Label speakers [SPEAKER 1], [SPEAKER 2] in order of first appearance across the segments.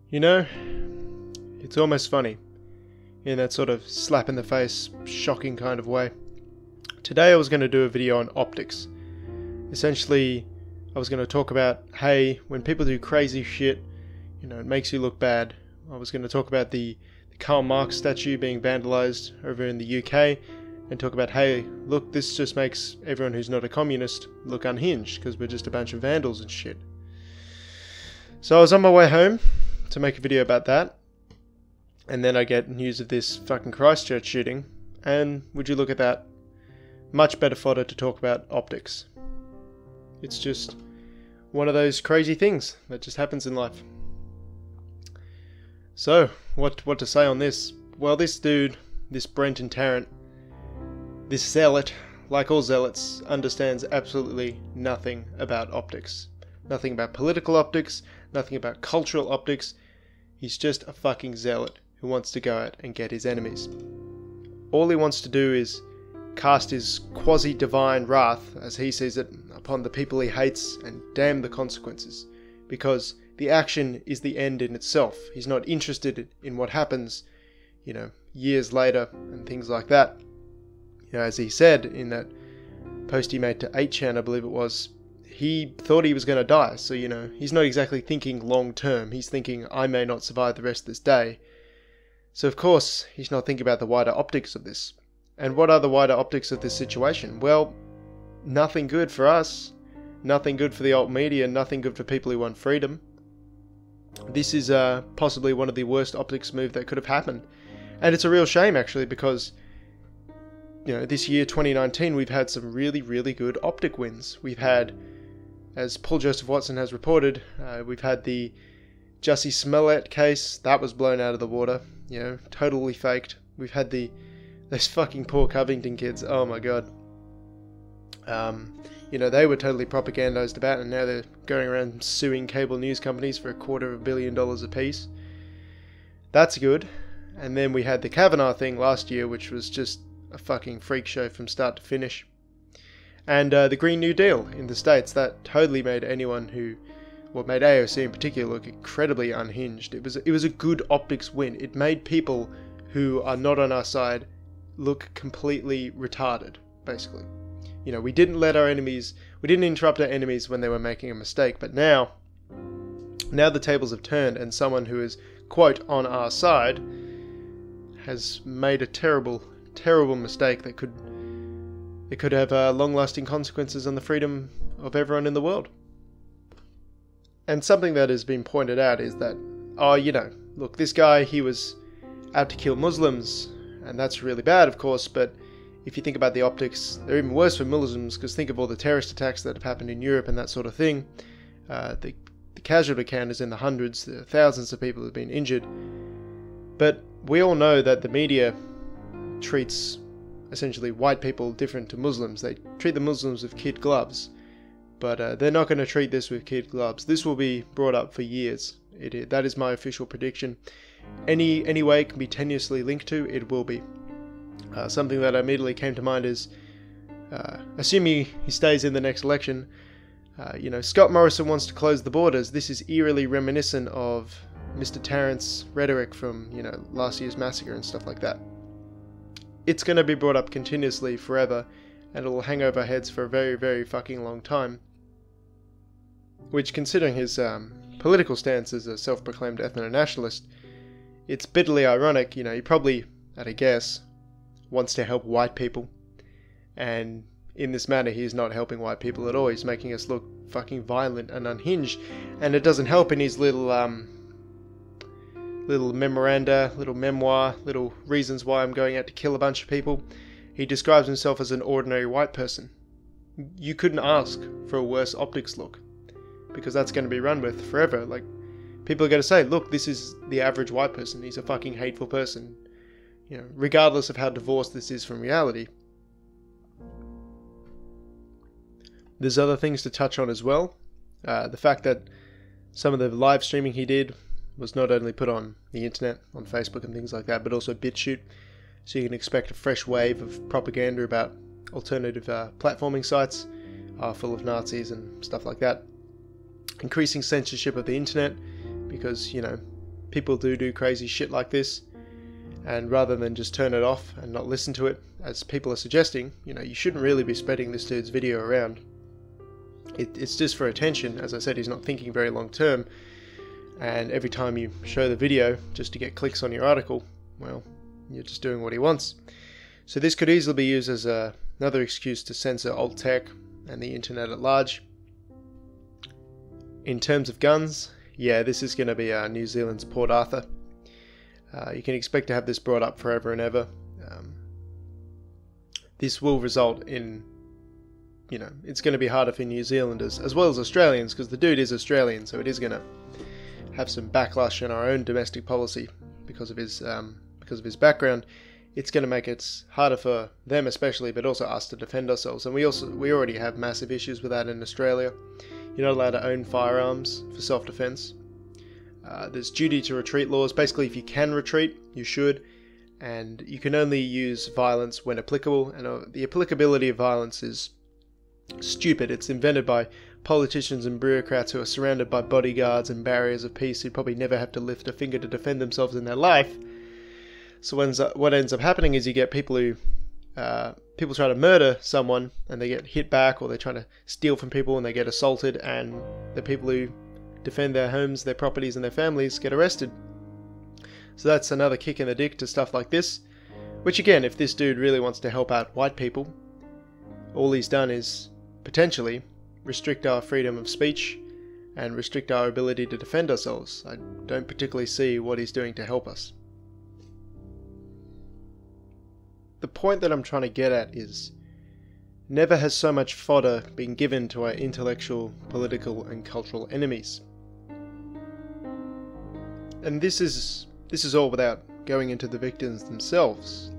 [SPEAKER 1] You know, it's almost funny, in that sort of slap in the face, shocking kind of way. Today I was going to do a video on optics. Essentially, I was going to talk about, hey, when people do crazy shit, you know, it makes you look bad. I was going to talk about the Karl Marx statue being vandalized over in the UK, and talk about, hey, look, this just makes everyone who's not a communist look unhinged, because we're just a bunch of vandals and shit. So I was on my way home to make a video about that, and then I get news of this fucking Christchurch shooting, and would you look at that, much better fodder to talk about optics. It's just one of those crazy things that just happens in life. So, what to say on this? Well, this dude, this Brenton Tarrant, this zealot, like all zealots, understands absolutely nothing about optics. Nothing about political optics, nothing about cultural optics. He's just a fucking zealot who wants to go out and get his enemies. All he wants to do is cast his quasi-divine wrath, as he sees it, upon the people he hates and damn the consequences. Because the action is the end in itself. He's not interested in what happens, you know, years later and things like that. You know, as he said in that post he made to 8chan, I believe it was, he thought he was going to die. So, you know, he's not exactly thinking long term. He's thinking, I may not survive the rest of this day. So, of course, he's not thinking about the wider optics of this. And what are the wider optics of this situation? Well, nothing good for us. Nothing good for the alt media. Nothing good for people who want freedom. This is possibly one of the worst optics move that could have happened. And it's a real shame, actually, because, you know, this year, 2019, we've had some really, really good optic wins. We've had, as Paul Joseph Watson has reported, we've had the Jussie Smollett case. That was blown out of the water. You know, totally faked. We've had those fucking poor Covington kids. Oh my god. You know, they were totally propagandized about, and now they're going around suing cable news companies for $250 million apiece. That's good. And then we had the Kavanaugh thing last year, which was just a fucking freak show from start to finish. And the Green New Deal in the States, that totally made anyone who, well, made AOC in particular look incredibly unhinged. It was a good optics win. It made people who are not on our side look completely retarded, basically. You know, we didn't interrupt our enemies when they were making a mistake, but now the tables have turned, and someone who is, quote, on our side has made a terrible mistake that could have long-lasting consequences on the freedom of everyone in the world. And something that has been pointed out is that, oh, you know, look, this guy, he was out to kill Muslims, and that's really bad, of course, but if you think about the optics, they're even worse for Muslims, because think of all the terrorist attacks that have happened in Europe and that sort of thing. The casualty count is in the hundreds, there are thousands of people who have been injured. But we all know that the media treats essentially white people different to Muslims. They treat the Muslims with kid gloves, but they're not going to treat this with kid gloves. This will be brought up for years. That is my official prediction. Any way it can be tenuously linked to, it will be. Something that immediately came to mind is, assuming he stays in the next election, you know, Scott Morrison wants to close the borders. This is eerily reminiscent of Mr. Tarrant's rhetoric from, you know, last year's massacre and stuff like that. It's going to be brought up continuously forever, and it will hang over our heads for a very, very fucking long time. Which, considering his political stance as a self-proclaimed ethno-nationalist, it's bitterly ironic. You know, he probably, at a guess, wants to help white people, and in this manner he is not helping white people at all. He's making us look fucking violent and unhinged, and it doesn't help in his little memoranda, little memoir, little reasons why I'm going out to kill a bunch of people. He describes himself as an ordinary white person. You couldn't ask for a worse optics look, because that's going to be run with forever. Like, people are going to say, look, this is the average white person, he's a fucking hateful person. You know, regardless of how divorced this is from reality. There's other things to touch on as well. The fact that some of the live streaming he did was not only put on the internet, on Facebook and things like that, but also Bitchute. So you can expect a fresh wave of propaganda about alternative platforming sites full of Nazis and stuff like that. Increasing censorship of the internet, because, you know, people do crazy shit like this, and rather than just turn it off and not listen to it, as people are suggesting, you shouldn't really be spreading this dude's video around. It's just for attention. As I said, he's not thinking very long term, and every time you show the video just to get clicks on your article, well, you're just doing what he wants. So this could easily be used as another excuse to censor alt tech and the internet at large. In terms of guns, yeah, this is going to be New Zealand's Port Arthur. You can expect to have this brought up forever and ever. This will result in, it's going to be harder for New Zealanders as well as Australians, because the dude is Australian, so it is going to have some backlash in our own domestic policy because of his background. It's going to make it harder for them especially, but also us to defend ourselves. And we already have massive issues with that in Australia. You're not allowed to own firearms for self-defense. There's duty to retreat laws. Basically, if you can retreat, you should. And you can only use violence when applicable. And the applicability of violence is stupid. It's invented by politicians and bureaucrats who are surrounded by bodyguards and barriers of peace who probably never have to lift a finger to defend themselves in their life. So what ends up happening is you get people try to murder someone and they get hit back, or they're trying to steal from people and they get assaulted, and the people who defend their homes, their properties and their families get arrested. So that's another kick in the dick to stuff like this, which again, if this dude really wants to help out white people, all he's done is potentially restrict our freedom of speech and restrict our ability to defend ourselves. I don't particularly see what he's doing to help us. The point that I'm trying to get at is, never has so much fodder been given to our intellectual, political and cultural enemies. And this is all without going into the victims themselves.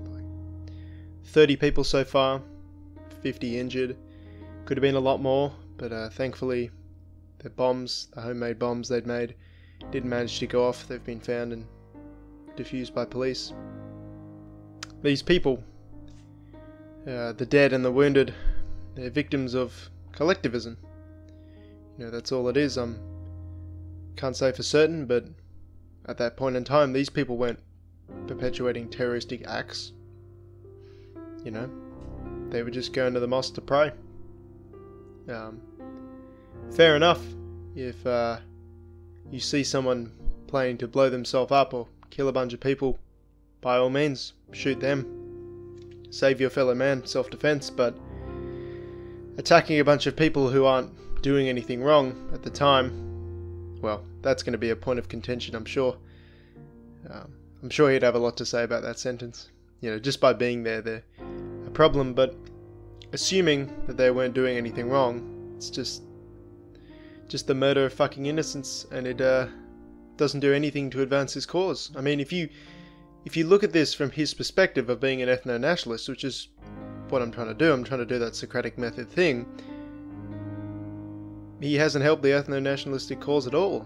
[SPEAKER 1] 30 people so far, 50 injured. Could have been a lot more, but thankfully the bombs, the homemade bombs they'd made, didn't manage to go off. They've been found and defused by police. These people, the dead and the wounded, they're victims of collectivism. That's all it is. Can't say for certain, but at that point in time, these people weren't perpetuating terroristic acts. They were just going to the mosque to pray. Fair enough, if you see someone planning to blow themselves up or kill a bunch of people, by all means, shoot them. Save your fellow man, self-defense, but attacking a bunch of people who aren't doing anything wrong at the time, well, that's going to be a point of contention, I'm sure. I'm sure he'd have a lot to say about that sentence. Just by being there, they're a problem, but assuming that they weren't doing anything wrong, it's just the murder of fucking innocents, and it doesn't do anything to advance his cause. I mean, if you look at this from his perspective of being an ethno-nationalist, which is what I'm trying to do, I'm trying to do that Socratic method thing, he hasn't helped the ethno-nationalistic cause at all.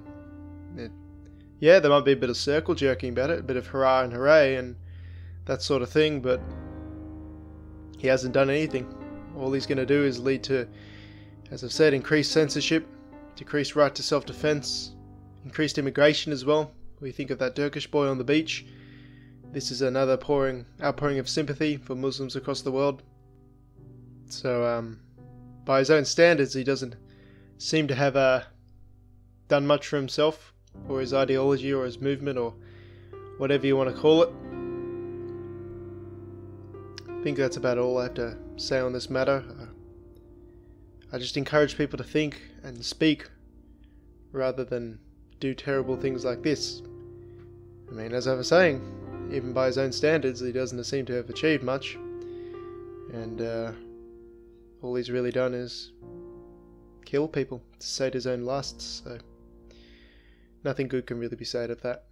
[SPEAKER 1] Yeah, there might be a bit of circle jerking about it, a bit of hurrah and hooray and that sort of thing, but he hasn't done anything. All he's going to do is lead to, as I've said, increased censorship, decreased right to self-defense, increased immigration as well. We think of that Turkish boy on the beach. This is another outpouring of sympathy for Muslims across the world. So, by his own standards, he doesn't seem to have done much for himself, or his ideology, or his movement, or whatever you want to call it. I think that's about all I have to say on this matter. I just encourage people to think and speak, rather than do terrible things like this. I mean, as I was saying, even by his own standards, he doesn't seem to have achieved much. And all he's really done is kill people to sate his own lusts, so nothing good can really be said of that.